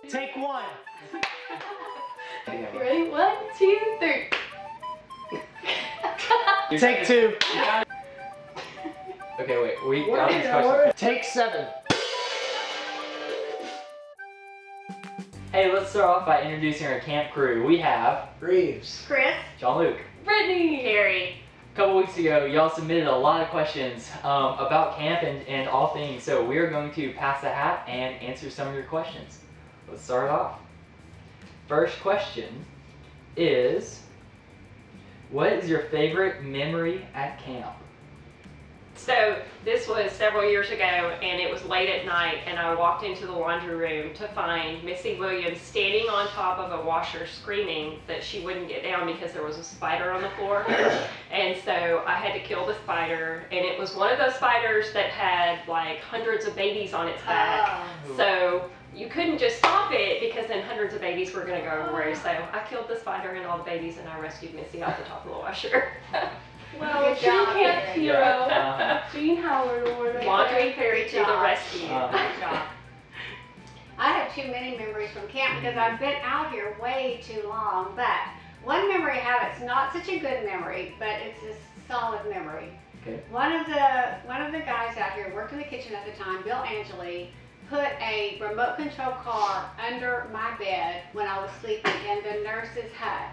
Take one. You ready? 1, 2, 3. Take two. Okay, wait. We got these questions. Take 7. Hey, let's start off by introducing our camp crew. We have Reeves. Chris. John Luke. Brittany. Carrie. A couple weeks ago, y'all submitted a lot of questions about camp and all things. So we are going to pass the hat and answer some of your questions. Let's start off. First question is, what is your favorite memory at camp? So this was several years ago, and it was late at night, and I walked into the laundry room to find Missy Williams standing on top of a washer screaming that she wouldn't get down because there was a spider on the floor. And so I had to kill the spider, and it was one of those spiders that had like hundreds of babies on its back. So you couldn't just stop it because then hundreds of babies were going to go away. So I killed the spider and all the babies, and I rescued Missy off the top of the washer. Well, Good true job, camp Carrie. hero. Jean Howard Award. Laundry fairy to the job. rescue. Good job. I have too many memories from camp because I've been out here way too long. But one memory I have, it's not such a good memory, but it's a solid memory. Okay. One of the guys out here worked in the kitchen at the time, Bill Angeli, put a remote control car under my bed when I was sleeping in the nurse's hut.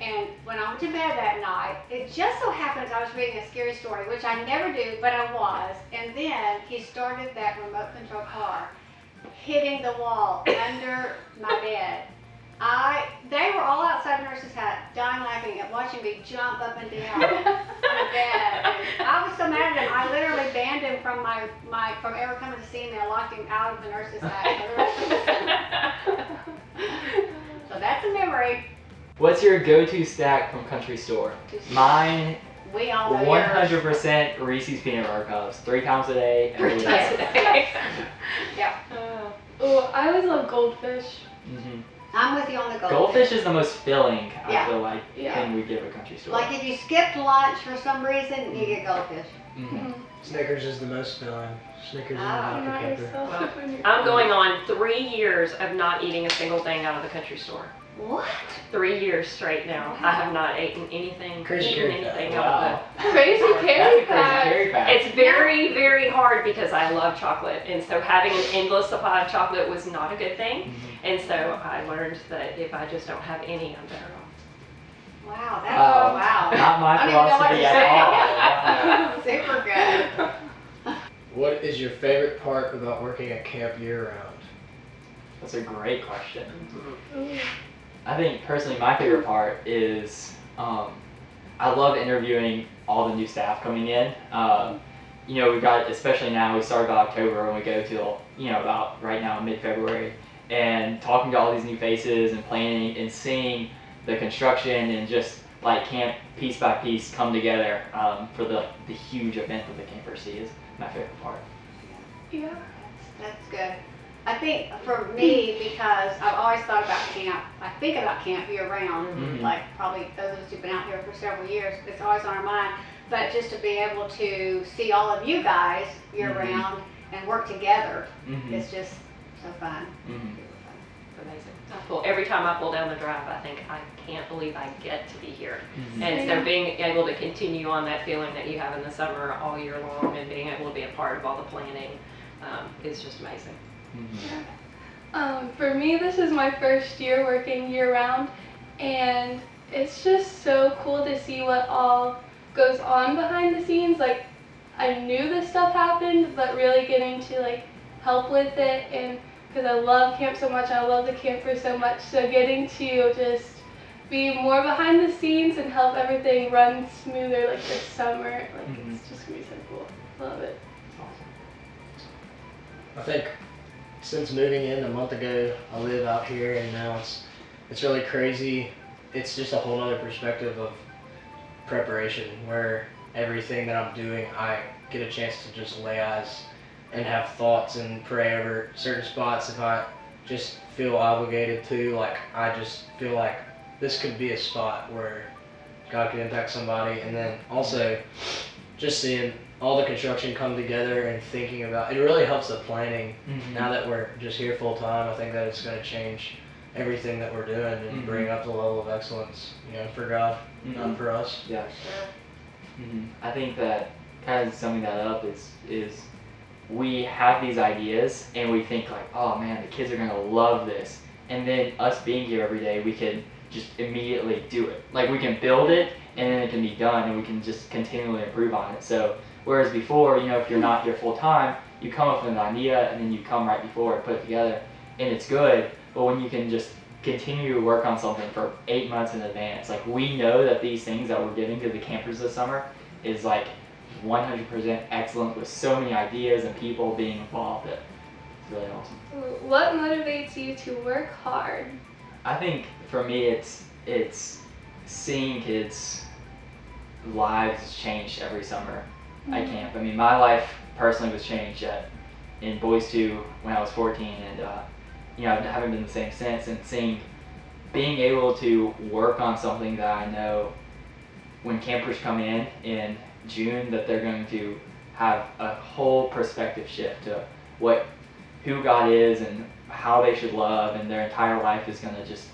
And when I went to bed that night, it just so happens I was reading a scary story, which I never do, but I was. And then he started that remote control car hitting the wall under my bed. They were all outside the nurse's hut, dying laughing and watching me jump up and down on the bed. And I was so mad at him, I literally banned him from from ever coming to see me. I locked him out of the nurse's hut for the rest of the summer. So that's a memory. What's your go-to snack from Country Store? Mine, We all know yours. 100% Reese's Peanut Butter Cups. 3 times a day. Every day. Yeah, Oh, I always love goldfish. Mm-hmm. I'm with you on the Goldfish is the most filling, Yeah. I feel like, Yeah. thing we give a Country Store. Like if you skipped lunch for some reason, you get goldfish. Mm-hmm. Snickers is the most filling. Snickers and Ah, Dr. Not Pepper. yourself. I'm going on 3 years of not eating a single thing out of the country store. What? 3 years straight now. I have not eaten anything, Crazy eaten carry anything fat. out of Wow. Crazy That's a carry crazy pack. carry the. pack. It's very, very hard because I love chocolate, and so having an endless supply of chocolate was not a good thing. Mhm. And so I learned that if I just don't have any, I'm better off. Wow, that's Wow. Not my I don't even know what philosophy to at say. all. Super good. What is your favorite part about working at camp year-round? That's a great question. Ooh. I think personally my favorite part is I love interviewing all the new staff coming in. You know, we got, especially now, we start about October and we go till, you know, about right now mid-February, and talking to all these new faces and planning and seeing the construction and just like camp piece by piece come together for the huge event that the campers see is my favorite part. Yeah. That's good. I think for me, because I've always thought about camp, I think about camp year round, Mhm. like probably those of us who've been out here for several years, it's always on our mind. But just to be able to see all of you guys year Mhm. round and work together, Mm-hmm. it's just so fun. Mm-hmm. Super fun. Amazing. Every time I pull down the drive, I think, I can't believe I get to be here. Mm-hmm. And so being able to continue on that feeling that you have in the summer all year long and being able to be a part of all the planning is just amazing. Mm-hmm. For me, this is my first year working year-round, and it's just so cool to see what all goes on behind the scenes. Like, I knew this stuff happened, but really getting to like help with it, and because I love camp so much, I love the campers so much, so getting to just be more behind the scenes and help everything run smoother like this summer, like Mhm. it's just gonna be so cool. Love it. I think since moving in a month ago, I live out here and now it's really crazy. It's just a whole nother perspective of preparation where everything that I'm doing, I get a chance to just lay eyes and have thoughts and pray over certain spots if I just feel obligated to. Like, I just feel like this could be a spot where God could impact somebody. And then also just seeing all the construction come together and thinking about it really helps the planning. Mhm. Now that we're just here full time, I think that it's going to change everything that we're doing and Mhm. bring up the level of excellence, for God, Mhm. not for us. Yeah. I think that kind of summing that up is we have these ideas and we think like, oh man, the kids are gonna love this, and then us being here every day, we can just immediately do it. Like we can build it and then it can be done, and we can just continually improve on it. So whereas before, if you're not here full time, you come up with an idea and then you come right before and put it together, and it's good. But when you can just continue to work on something for 8 months in advance, like we know that these things that we're giving to the campers this summer is like 100% excellent with so many ideas and people being involved. It's really awesome. What motivates you to work hard? I think for me, it's seeing kids' lives change every summer at camp. I mean, my life personally was changed in Boys 2 when I was 14, and I haven't been the same since. And being able to work on something that I know when campers come in June, that they're going to have a whole perspective shift to who God is and how they should love, and their entire life is going to just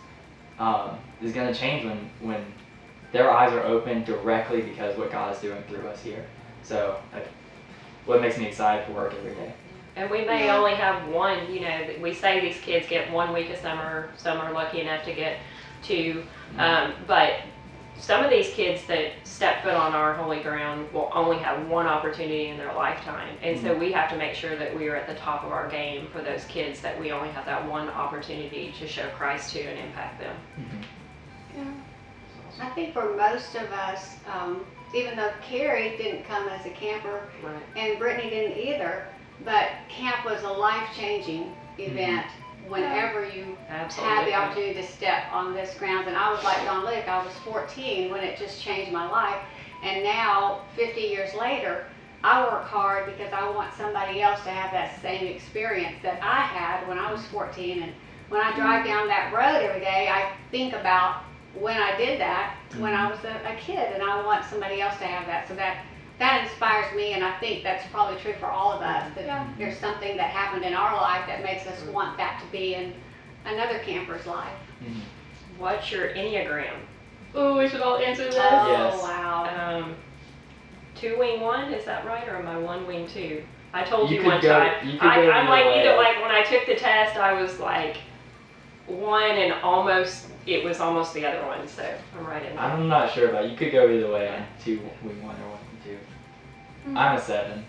is going to change when their eyes are open directly because what God is doing through us here. So what makes me excited for work every day. And we may only have one, we say these kids get 1 week of summer, some are lucky enough to get 2, but some of these kids that step foot on our holy ground will only have one opportunity in their lifetime. And so we have to make sure that we are at the top of our game for those kids, that we only have that one opportunity to show Christ to and impact them. Yeah. I think for most of us, even though Carrie didn't come as a camper Right. and Brittany didn't either, but camp was a life-changing event whenever you had Absolutely. the opportunity to step on this grounds. And I was like Don Lick, I was 14 when it just changed my life. And now, 50 years later, I work hard because I want somebody else to have that same experience that I had when I was 14. And when I drive down that road every day, I think about when I did that when I was a kid, and I want somebody else to have that. So that inspires me, and I think that's probably true for all of us, that there's something that happened in our life that makes us want that to be in another camper's life. What's your Enneagram? Ooh, we should all answer this. Oh, Yes. wow. 2 wing 1, is that right, or am I 1 wing 2? I told You you could one go- time. you could go I'm either like way. either like when I took the test, I was like 1 and it was almost the other one. So I'm right in there. I'm not sure about it. You could go either way on 2 wing 1 or 1 wing 2. I'm a 7.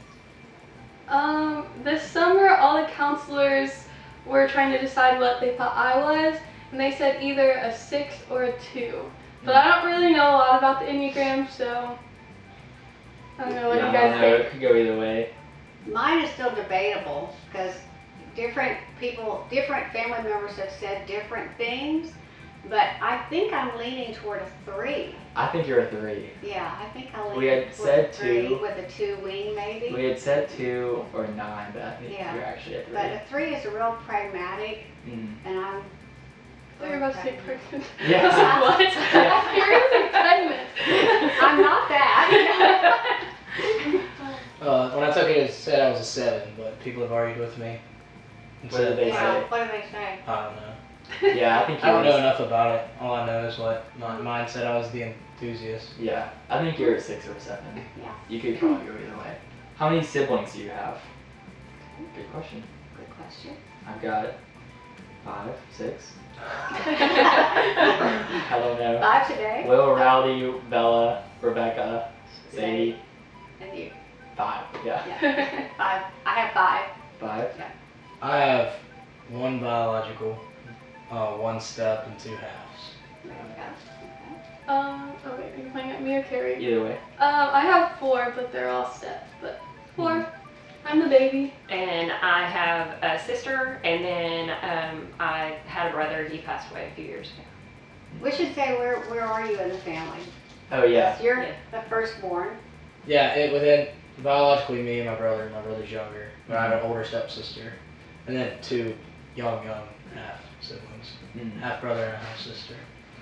This summer, all the counselors were trying to decide what they thought I was, and they said either a 6 or a 2. But I don't really know a lot about the Enneagram, so I don't know what Yeah, you I guys don't know. think. It could go either way. Mine is still debatable because different family members have said different things, but I think I'm leaning toward a 3. I think you're a 3. Yeah, I think I'll lean We had toward said a 3 2. with a 2 wing maybe. We had said 2 or 9, but I think Yeah. you're actually a 3. But a 3 is a real pragmatic, Mhm. and I'm. I thought you were about to say pregnant. Yeah. What? Yeah. You're gonna say pregnant. I'm not that. When I took it, it said I was a 7, but people have argued with me. And What did said- they Yeah, say? what do they say? I don't know. Yeah, I think I don't know you're. enough about it. All I know is what mine said. I was the enthusiast. Yeah, I think you're a 6 or a 7. Yeah. You could probably go either way. How many siblings do you have? Good question. Good question. I've got 5, 6. I don't know. 5 today. Will, Rowdy, Bella, Rebecca, Sadie. And you. 5. Yeah. Yeah. 5. I have 5. 5. I have 1 biological, 1 step, and 2 halves. There we go. Oh wait, are you playing at me or Carrie? Either way. I have 4, but they're all steps. But 4. I'm the baby. And I have a sister, and then I had a brother. He passed away a few years ago. We should say where are you in the family? Oh yeah. You're Yeah. the firstborn. Yeah, within biologically me and my brother. My brother's younger, but I have an older stepsister, and then 2 young half siblings, Mhm. half brother and half sister.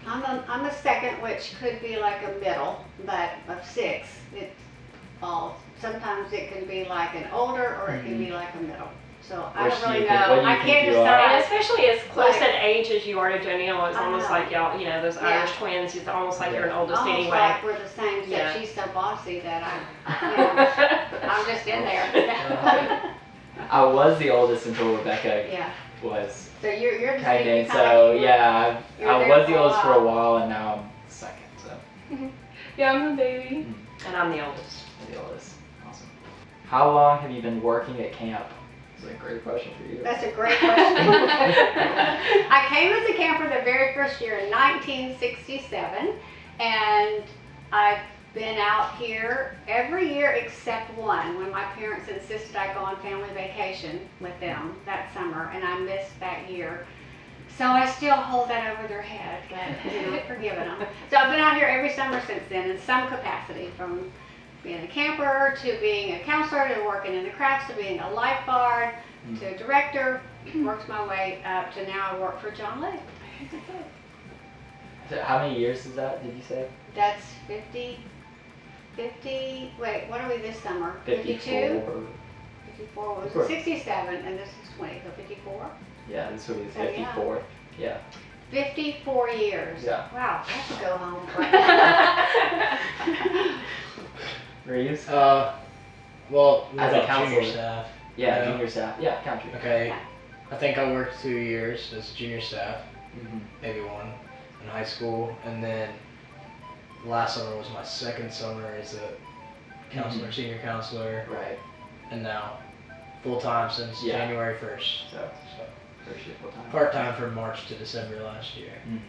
I'm a second, which could be like a middle, but of 6. falls. Sometimes it can be like an older or it can be like a middle. So I Which don't do you really think- what know. do you I think can't you are? And decide. especially as close Like- an age as you are to Danielle, it's I almost know. like y'all, those Yeah. Irish twins, it's almost like you're an oldest Almost anyway. like we're the same, except Yeah. she's so bossy that I'm just in there. I was the oldest until Rebecca Yeah, was so you're the kind same. of, so yeah, You were I there was for the a oldest for a while. while and now I'm second, so Yeah, I'm a baby. And I'm the oldest. I'm the oldest. Awesome. How long have you been working at camp? That's a great question for you. That's a great question. I came as a camper the very first year in 1967, and I've been out here every year except one, when my parents insisted I go on family vacation with them that summer, and I missed that year. So I still hold that over their head, but forgiving them. So I've been out here every summer since then in some capacity, from being a camper to being a counselor to working in the crafts to being a lifeguard to a director. Worked my way up to now I work for John Lake. So how many years is that, did you say? That's 50, wait, what are we this summer? 52? 54, what was Sure. it? 67, and this is 20, so 54? Yeah, this will be the So, yeah. 54th. Yeah. 54 years. Yeah. Wow, I could go home right now. Reeves? Well, As as a a junior counselor. staff. Yeah, yeah. junior staff. Yeah, country. Okay, I think I worked 2 years as junior staff, Mhm. maybe one, in high school, and then last summer was my second summer as a counselor, senior counselor, Right. and now full time since Yeah. January 1st. So, So first year full time. part time from March to December last year. Mm.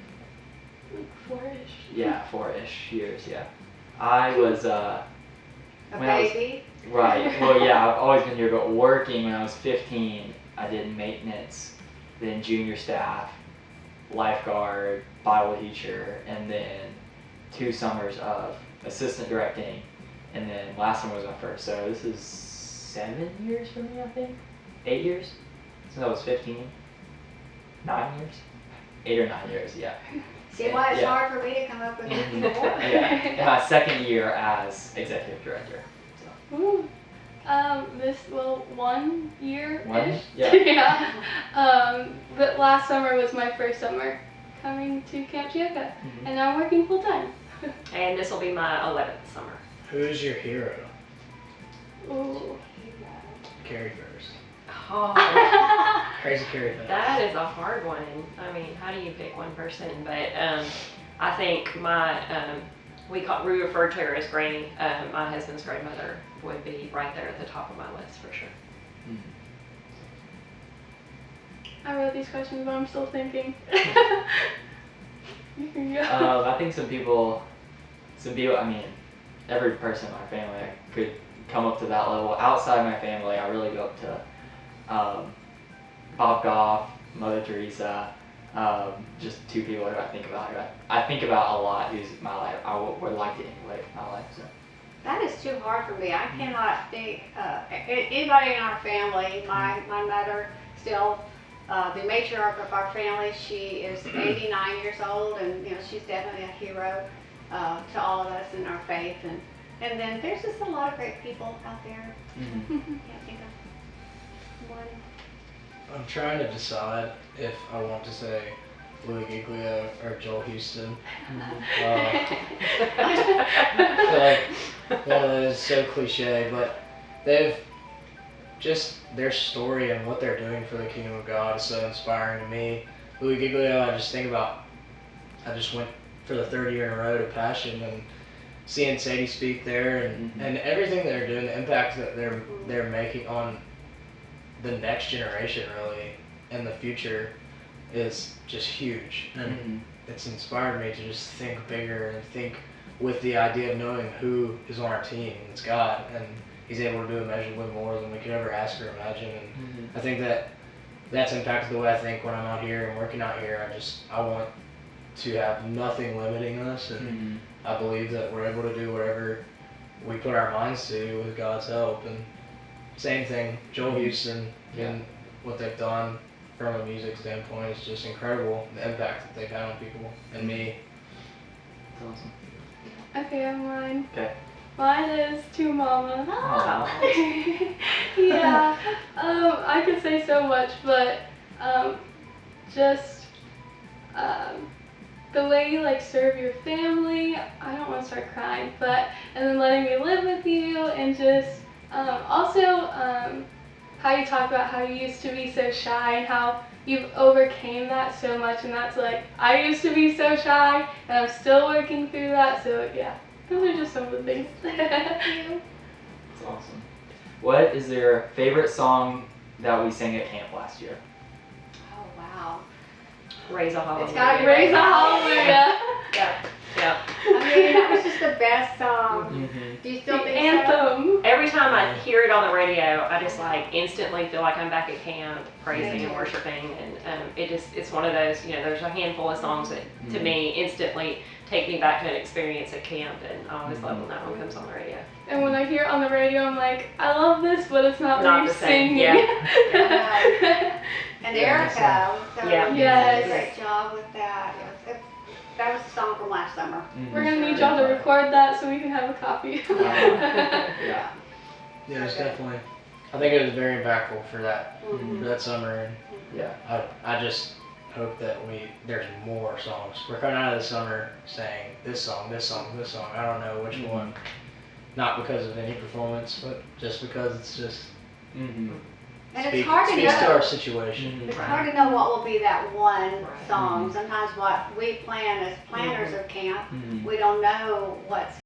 Like 4-ish. Yeah, 4-ish years, yeah. I was, A when I was- baby. right, well, yeah, I've always been here, but working when I was 15, I did maintenance, then junior staff, lifeguard, Bible teacher, and then 2 summers of assistant directing, and then last summer was my first. So this is 7 years for me, I think. 8 years since I was 15. 9 years, 8 or 9 years, yeah. See why it's Yeah. hard for me to come up with Mhm. 54? Yeah, in my second year as executive director. So. Ooh. Well, 1 year. One? Yeah. Yeah. But last summer was my first summer coming to Camp Chioka, Mhm. and now I'm working full time. And this will be my 11th summer. Who's your hero? Ooh. Carrie first. Oh, Crazy Carrie first. that is a hard one. I mean, how do you pick one person? But I think we refer to her as Granny. My husband's grandmother would be right there at the top of my list for sure. Mhm. I wrote these questions, but I'm still thinking. You can go. I think some people, I mean, every person in my family could come up to that level. Outside my family, I really go up to Bob Goff, Mother Teresa, just 2 people that I think about. I think about a lot who's my life. I would like to emulate my life. So. That is too hard for me. I cannot think, anybody in our family, my mother still, the matriarch of our family, she is 89 years old, and she's definitely a hero to all of us in our faith. And then there's just a lot of great people out there. Mhm. Can't think of one. I'm trying to decide if I want to say Louis Giglio or Joel Houston. I feel like one of those is so cliche, but they've just their story and what they're doing for the kingdom of God is so inspiring to me. Louis Giglio, I just went for the 3rd year in a row to Passion and seeing Sadie speak there and everything they're doing, the impact that they're making on the next generation really and the future is just huge. And Mhm. it's inspired me to just think bigger and think with the idea of knowing who is on our team. It's God, and He's able to do immeasurably more than we could ever ask or imagine. And Mhm. I think that's impacted the way I think when I'm out here and working out here. I want to have nothing limiting us, and Mhm. I believe that we're able to do whatever we put our minds to with God's help. And same thing, Joel Houston and what they've done from a music standpoint is just incredible. The impact that they've had on people and me. That's awesome. Okay, I'm mine. Okay. Mine is To Mama. Aw. Yeah, I could say so much, but just the way you like serve your family, I don't want to start crying, but and then letting me live with you, and just also how you talk about how you used to be so shy and how you've overcame that so much, and that's like, I used to be so shy and I'm still working through that, so yeah, those are just some of the things. That's awesome. What is your favorite song that we sang at camp last year? Oh, wow. Raise a hallelujah. It's gotta be Raise a hallelujah. Yeah, yeah. I mean, that was just the best song. Mm-hmm. Do you The still think so? anthem. Every time I hear it on the radio, I just like instantly feel like I'm back at camp, praising and worshiping, and it's one of those, you know, there's a handful of songs that to me instantly take me back to an experience at camp, and I always love when that one comes on the radio. And when I hear it on the radio, I'm like, I love this, but it's not Not me the same, singing. And Yeah, Erica, so Yeah. you did Yes. a great job with that. That was a song from last summer. We're gonna need y'all to record that so we can have a copy. Yeah. Yeah, it was Okay. definitely. I think it was very impactful for that Mhm. summer, and Yeah. I just hope that there's more songs. We're coming out of the summer saying this song, this song, this song. I don't know which Mhm. one. Not because of any performance, but just because it's just Mm-hmm. And it's hard to speaks to know. our situation. It's hard to know what will be that one Right. song. Sometimes what we plan as planners of camp, Mm-hmm. we don't know what's